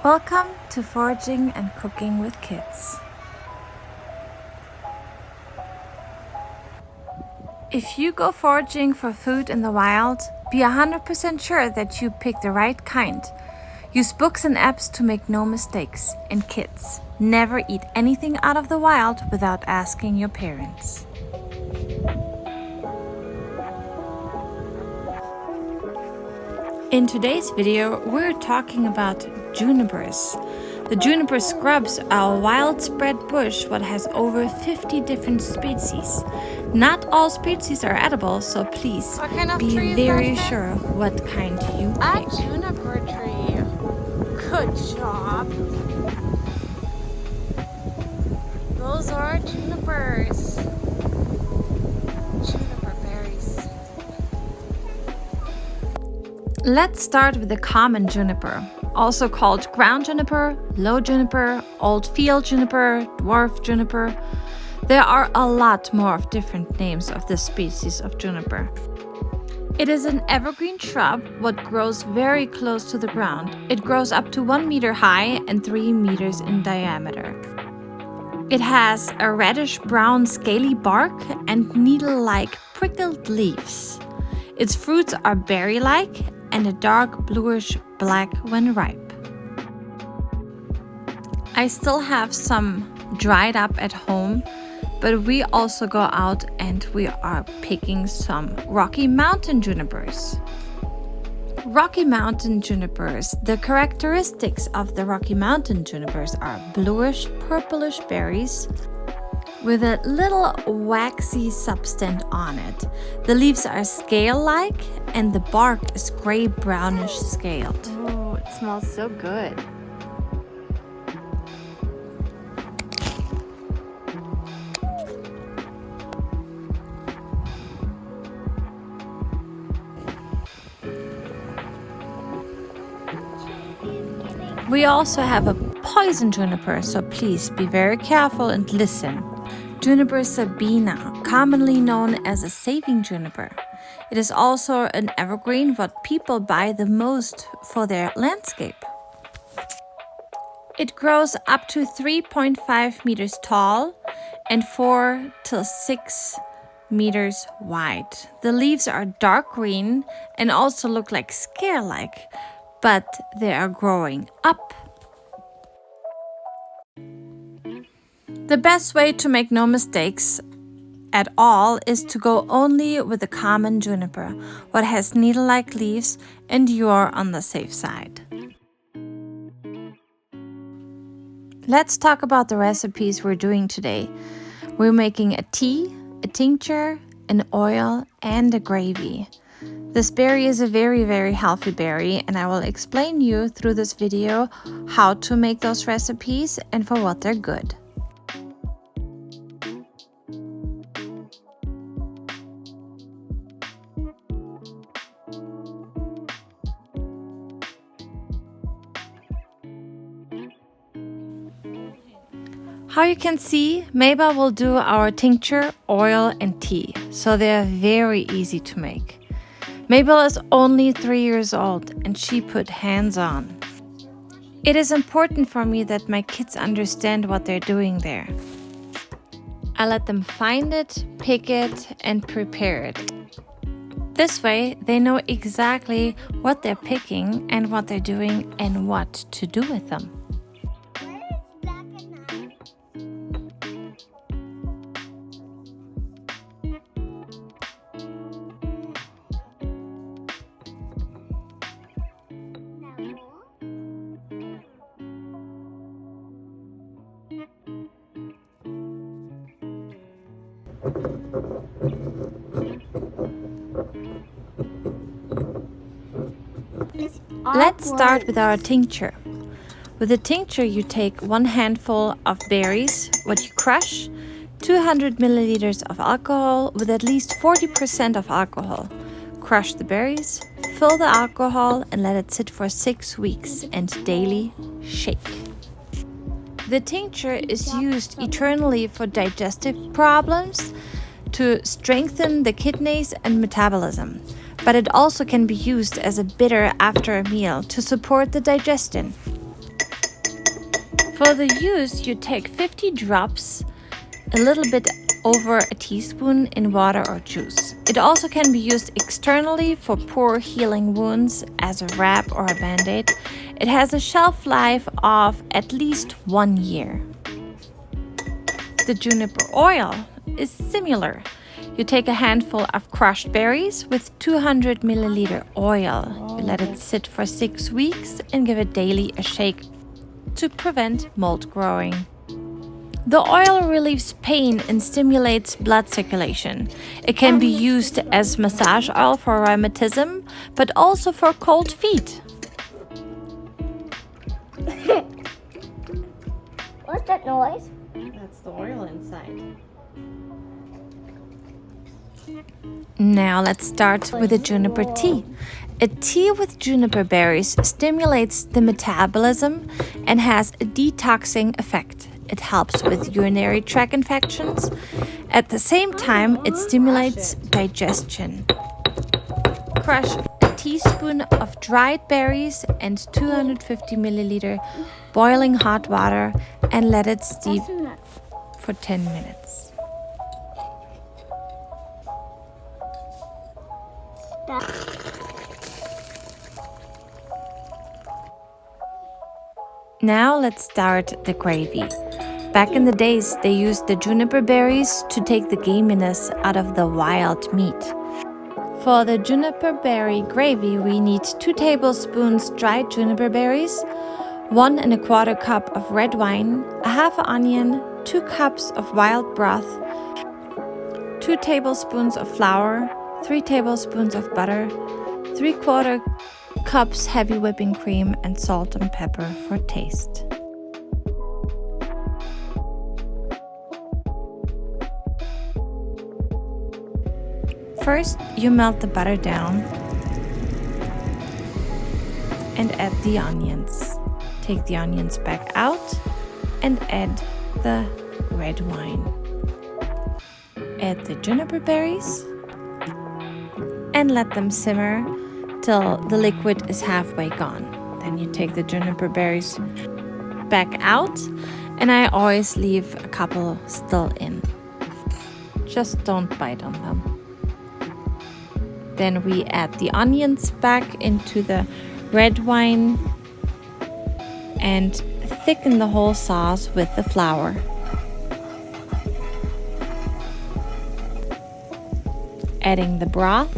Welcome to Foraging and Cooking with Kids. If you go foraging for food in the wild, be 100% sure that you pick the right kind. Use books and apps to make no mistakes. And kids, never eat anything out of the wild without asking your parents. In today's video, we're talking about junipers. The juniper scrubs are a widespread bush that has over 50 different species. Not all species are edible, so please be very sure what kind you pick. A juniper tree. Good job. Those are junipers. Juniper berries. Let's start with the common juniper, also called ground juniper, low juniper, old field juniper, dwarf juniper. There are a lot more of different names of this species of juniper. It is an evergreen shrub what grows very close to the ground. It grows up to 1 meter high and 3 meters in diameter. It has a reddish-brown scaly bark and needle-like prickled leaves. Its fruits are berry-like and a dark bluish-black when ripe. I still have some dried up at home, but we also go out and we are picking some Rocky Mountain junipers. Rocky Mountain junipers, the characteristics of the Rocky Mountain junipers are bluish purplish berries with a little waxy substance on it. The leaves are scale-like and the bark is gray-brownish scaled. Oh, it smells so good. We also have a poison juniper, so please be very careful and listen. Juniper sabina, commonly known as a saving juniper. It is also an evergreen what people buy the most for their landscape. It grows up to 3.5 meters tall and 4 to 6 meters wide. The leaves are dark green and also look like scale-like, but they are growing up. The best way to make no mistakes at all is to go only with the common juniper, what has needle-like leaves, and you are on the safe side. Let's talk about the recipes we're doing today. We're making a tea, a tincture, an oil, and a gravy. This berry is a very, very healthy berry, and I will explain you through this video how to make those recipes and for what they're good. How you can see, Mabel will do our tincture, oil, and tea, so they are very easy to make. Mabel is only 3 years old and she put hands on. It is important for me that my kids understand what they're doing there. I let them find it, pick it, and prepare it. This way, they know exactly what they're picking and what they're doing and what to do with them. Let's start with our tincture. With the tincture, you take 1 handful of berries, what you crush, 200 milliliters of alcohol with at least 40% of alcohol. Crush the berries, fill the alcohol, and let it sit for 6 weeks and daily shake. The tincture is used eternally for digestive problems, to strengthen the kidneys and metabolism, but it also can be used as a bitter after a meal to support the digestion. For the use, you take 50 drops, a little bit over a teaspoon in water or juice. It also can be used externally for poor healing wounds as a wrap or a band-aid. It has a shelf life of at least 1 year. The juniper oil is similar. You take a handful of crushed berries with 200 milliliter oil. You let it sit for 6 weeks and give it daily a shake to prevent mold growing. The oil relieves pain and stimulates blood circulation. It can be used as massage oil for rheumatism, but also for cold feet. What's that noise? That's the oil inside. Now let's start with a juniper tea. A tea with juniper berries stimulates the metabolism and has a detoxing effect. It helps with urinary tract infections. At the same time, it stimulates digestion. Crush a teaspoon of dried berries and 250 milliliter boiling hot water and let it steep for 10 minutes. Now let's start the gravy. Back in the days, they used the juniper berries to take the gaminess out of the wild meat. For the juniper berry gravy, we need 2 tablespoons dried juniper berries, 1 1/4 cup of red wine, a half onion, 2 cups of wild broth, 2 tablespoons of flour, 3 tablespoons of butter, 3/4 cups heavy whipping cream, and salt and pepper for taste. First, you melt the butter down and add the onions. Take the onions back out and add the red wine. Add the juniper berries and let them simmer till the liquid is halfway gone. Then you take the juniper berries back out, and I always leave a couple still in. Just don't bite on them. Then we add the onions back into the red wine and thicken the whole sauce with the flour. Adding the broth.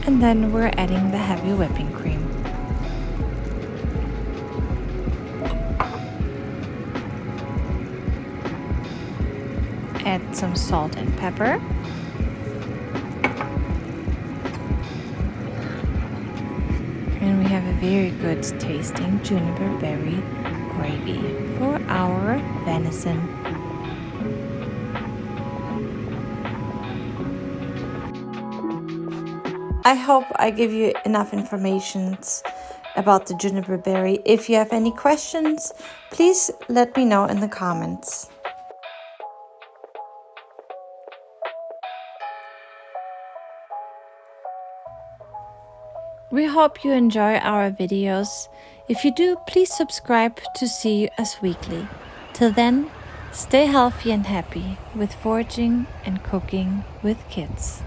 And then we're adding the heavy whipping cream. Add some salt and pepper. And we have a very good tasting juniper berry gravy for our venison. I hope I give you enough information about the juniper berry. If you have any questions, please let me know in the comments. We hope you enjoy our videos. If you do, please subscribe to see us weekly. Till then, stay healthy and happy with foraging and cooking with kids.